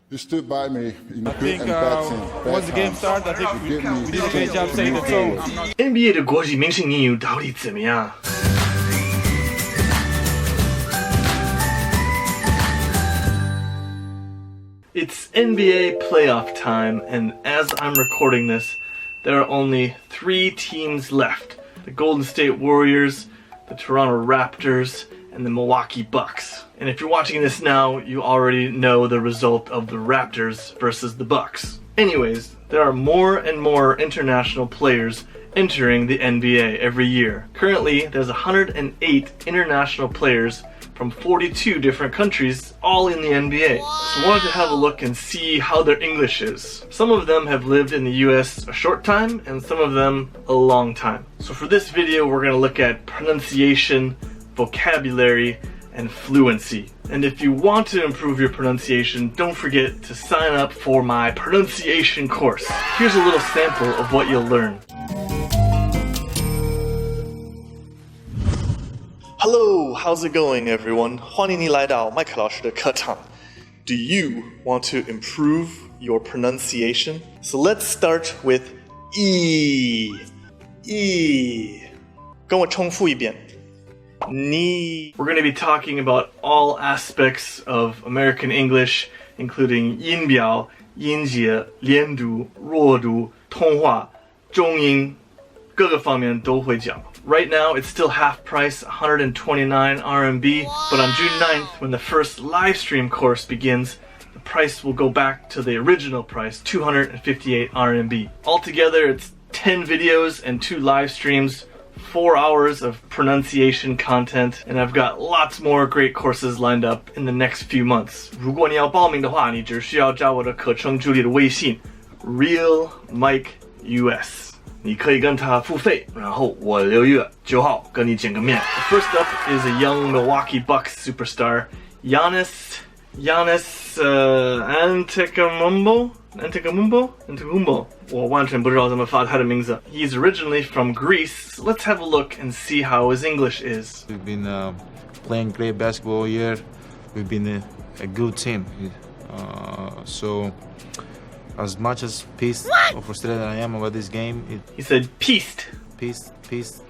You stood by me. I think once the game started, I think we did a great job setting the tone. NBA 的国际明星英语到底怎么样？ It's NBA playoff time, and as I'm recording this, there are only 3 teams left. The Golden State Warriors, the Toronto Raptors, and the Milwaukee Bucks. And if you're watching this now, you already know the result of the Raptors versus the Bucks. Anyways, there are more and more international players entering the NBA every year. Currently, there's 108 international players from 42 different countries, all in the NBA. So I wanted to have a look and see how their English is. Some of them have lived in the US a short time, and some of them a long time. So for this video, we're gonna look at pronunciation, vocabulary, and fluency. And if you want to improve your pronunciation, don't forget to sign up for my pronunciation course. Here's a little sample of what you'll learn. Hello, how's it going, everyone? 欢迎你来到麦克老师的课堂. Do you want to improve your pronunciation? So let's start with E. E. 跟我重复一遍. Ni. We're going to be talking about all aspects of American English, including 音标、音节、连读、弱读、通话、中音，各个方面都会讲. Right now, it's still half price, 129 RMB, but on June 9th, when the first live stream course begins, the price will go back to the original price, 258 RMB. Altogether, it's 10 videos and 2 live streams, 4 hours of pronunciation content, and I've got lots more great courses lined up in the next few months. 如果你要报名的话，你只需要加我的课程助理的微信 Real Mike US. 你可以跟他付费，然后我6月9号跟你见个面。First up is a young Milwaukee Bucks superstar, Giannis Antetokounmpo. 我完全不知道怎么发他的名字。He's originally from Greece. Let's have a look and see how his English is. We've been playing great basketball here. We've been a good team. So as much as pissed or frustrated I am about this game, he said pissed,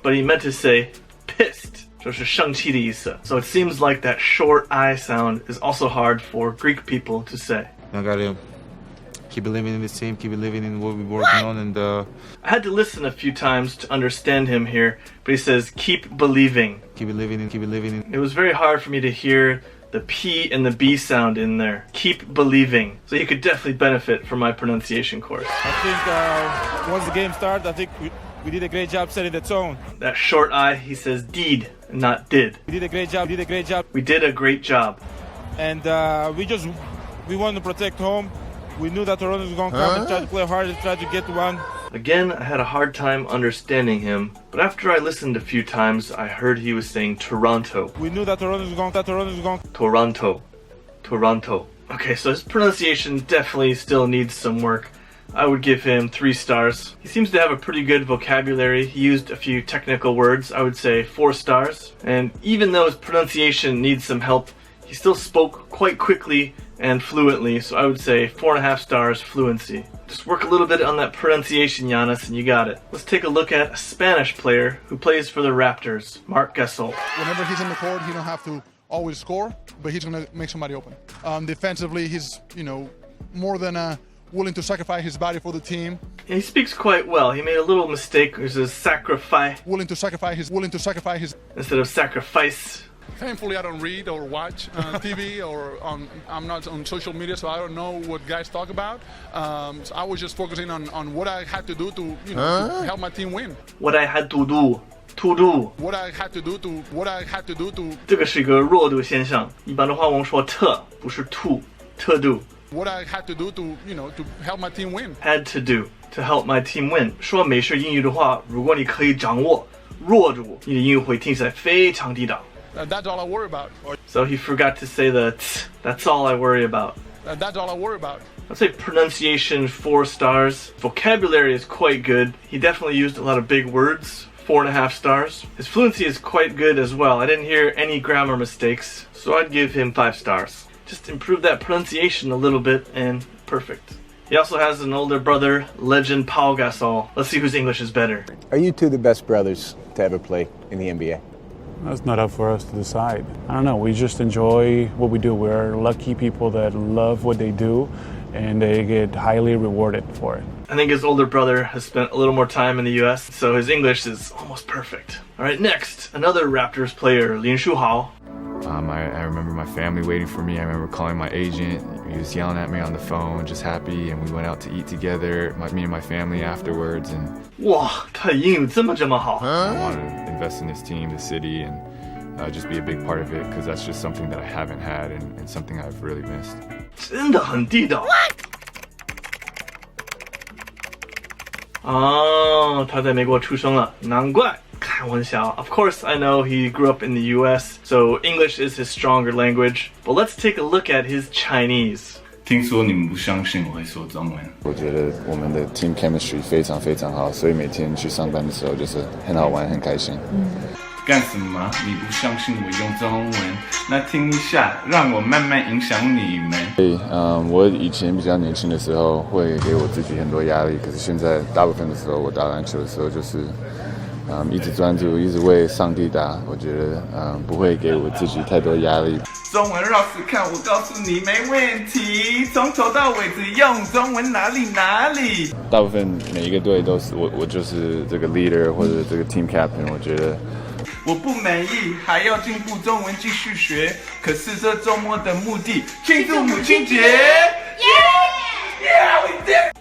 but he meant to say pissed. 就是生气的意思. So it seems like that short I sound is also hard for Greek people to say. I gotta keep believing in this team, keep believing in what we're working on, and I had to listen a few times to understand him here, but he says keep believing. Keep believing in. It was very hard for me to hear the P and the B sound in there. Keep believing. So you could definitely benefit from my pronunciation course. I think once the game started, I think we did a great job setting the tone. That short I, he says did, not did. We did a great job. We did a great job. And we wanted to protect home. We knew that Toronto was going to come and try to play hard and try to get one. Again, I had a hard time understanding him, but after I listened a few times, I heard he was saying Toronto. We knew that Toronto was going to Toronto. Okay, so his pronunciation definitely still needs some work. I would give him 3 stars. He seems to have a pretty good vocabulary. He used a few technical words. I would say 4 stars. And even though his pronunciation needs some help, he still spoke quite quickly and fluently, so I would say 4.5 stars fluency. Just work a little bit on that pronunciation, Giannis, and you got it. Let's take a look at a Spanish player who plays for the Raptors, Marc Gasol. Whenever he's in the court, he don't have to always score, but he's going to make somebody open. Defensively, he's, more than willing to sacrifice his body for the team. He speaks quite well. He made a little mistake. He says sacrifice. Willing to sacrifice his instead of sacrifice. Thankfully, I don't read or watch TV or I'm not on social media, so I don't know what guys talk about. So I was just focusing on what I had to do to, to help my team win. What I had to do. What I had to do to. 这个是一个弱读现象。一般的话，我们说特，不是 to， 特度。What I had to do to, to help my team win. Had to do to help my team win. 说美式英语的话，如果你可以掌握弱读，你的英语会听起来非常地道。That's all I worry about. So he forgot to say the t. That's all I worry about. That's all I worry about. I'd say pronunciation 4 stars. Vocabulary is quite good. He definitely used a lot of big words. 4.5 stars. His fluency is quite good as well. I didn't hear any grammar mistakes, so I'd give him 5 stars. Just improve that pronunciation a little bit and perfect. He also has an older brother, legend Paul Gasol. Let's see whose English is better. Are you two the best brothers to ever play in the NBA? That's not up for us to decide. I don't know. We just enjoy what we do. We're lucky people that love what they do, and they get highly rewarded for it. I think his older brother has spent a little more time in the U.S., so his English is almost perfect. All right, next, another Raptors player, Lin Shuhao. I remember my family waiting for me. I remember calling my agent. He was yelling at me on the phone, just happy, and we went out to eat together, me and my family afterwards. And 哇，他的英语这么好。 I wanted to invest in this team, the city, and just be a big part of it, because that's just something that I haven't had and something I've really missed. 真的很地道。哦，他在美国出生了，难怪。开玩笑。Of course, I know he grew up in the U.S., so English is his stronger language. But let's take a look at his Chinese. 听说你们不相信我会说中文。我觉得我们的 team chemistry 非常非常好，所以每天去上班的时候就是很好玩，很开心。干什么？你不相信我用中文？那听一下，让我慢慢影响你们。所以，我以前比较年轻的时候会给我自己很多压力，可是现在大部分的时候，我打篮球的时候就是。一直专注，一直为上帝打，我觉得不会给我自己太多压力。中文绕着看，我告诉你没问题，从头到尾只用中文哪里。大部分每一个队都是我就是这个 leader 或者这个 team captain， 我觉得。我不满意，还要进步中文继续学。可是这周末的目的，庆祝母亲节。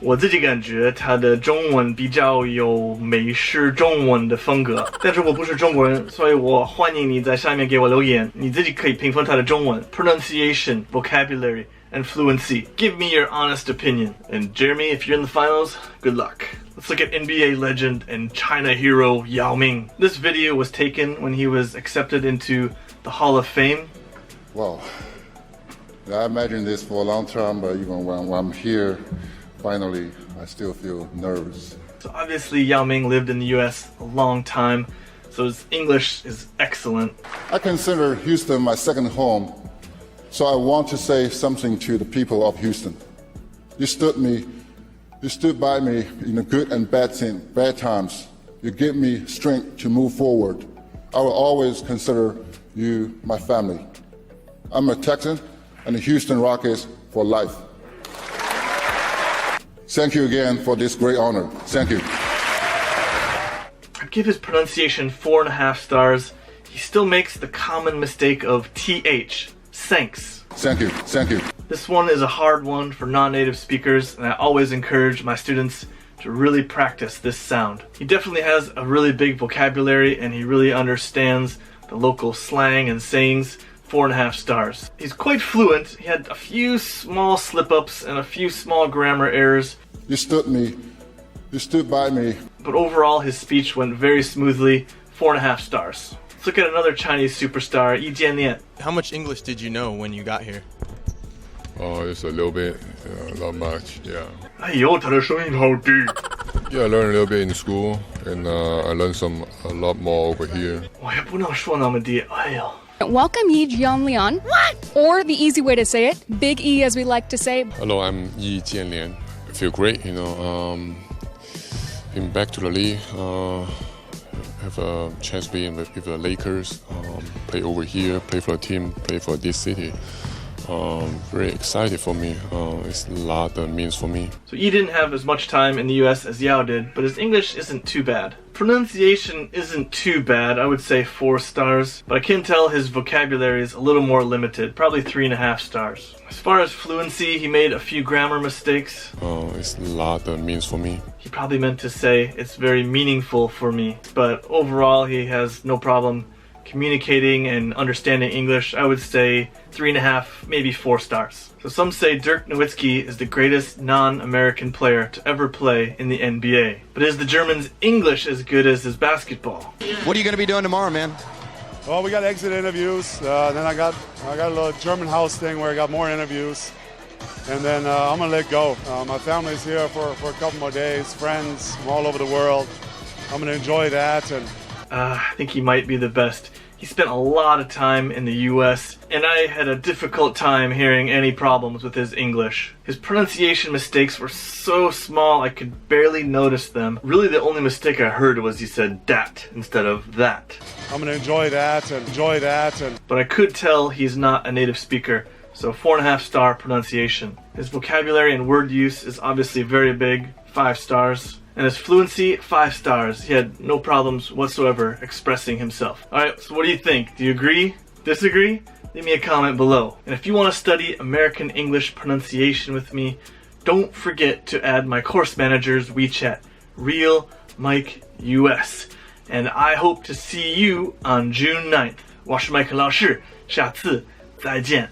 我自己感觉他的中文比较有美式中文的风格，但是我不是中国人，所以我欢迎你在下面给我留言，你自己可以评分他的中文 pronunciation, vocabulary, and fluency. Give me your honest opinion. And Jeremy, if you're in the finals, good luck. Let's look at NBA legend and China hero Yao Ming. This video was taken when he was accepted into the Hall of Fame. Wow. I imagined this for a long time, but even when I'm here, finally, I still feel nervous. So obviously Yao Ming lived in the U.S. a long time, so his English is excellent. I consider Houston my second home, so I want to say something to the people of Houston. You stood by me in the good and bad times. You gave me strength to move forward. I will always consider you my family. I'm a Texan and the Houston Rockets for life. Thank you again for this great honor. Thank you. I'd give his pronunciation 4.5 stars. He still makes the common mistake of TH, thanks. Thank you. Thank you. This one is a hard one for non-native speakers, and I always encourage my students to really practice this sound. He definitely has a really big vocabulary, and he really understands the local slang and sayings. 4.5 stars. He's quite fluent. He had a few small slip-ups and a few small grammar errors. You stood by me. But overall, his speech went very smoothly. 4.5 stars. Let's look at another Chinese superstar, Yi Jianlian. How much English did you know when you got here? Oh, just a little bit, not much, yeah. 哎呦，他的声音好低。 Yeah, I learned a little bit in school, and I learned a lot more over here. 我也不能说那么低，哎呦。 Welcome Yi Jianlian. What? Or the easy way to say it, Big E as we like to say. Hello, I'm Yi Jianlian. I feel great, being back to the league. Have a chance to be with the Lakers, play over here, play for a team, play for this city. Very excited for me. It's a lot that means for me. So Yi didn't have as much time in the US as Yao did, but his English isn't too bad. Pronunciation isn't too bad, I would say 4 stars, but I can tell his vocabulary is a little more limited, probably 3.5 stars. As far as fluency, he made a few grammar mistakes. It's a lot that means for me. He probably meant to say it's very meaningful for me, but overall he has no problem communicating and understanding English. I would say 3.5, maybe 4 stars. So some say Dirk Nowitzki is the greatest non-American player to ever play in the NBA. But is the German's English as good as his basketball? What are you going to be doing tomorrow, man? Well, we got exit interviews. Then I got a little German house thing where I got more interviews. And then I'm going to let go. My family's here for a couple more days, friends from all over the world. I'm going to enjoy that. And I think he might be the best. He spent a lot of time in the US, and I had a difficult time hearing any problems with his English. His pronunciation mistakes were so small I could barely notice them. Really, the only mistake I heard was he said dat instead of that. I'm gonna enjoy that and enjoy that. But I could tell he's not a native speaker, so 4.5-star pronunciation. His vocabulary and word use is obviously very big, 5 stars. And his fluency, 5 stars. He had no problems whatsoever expressing himself. Alright, so what do you think? Do you agree? Disagree? Leave me a comment below. And if you want to study American English pronunciation with me, don't forget to add my course manager's WeChat, Real Mike US. And I hope to see you on June 9th. 我是麦克老师，下次再见。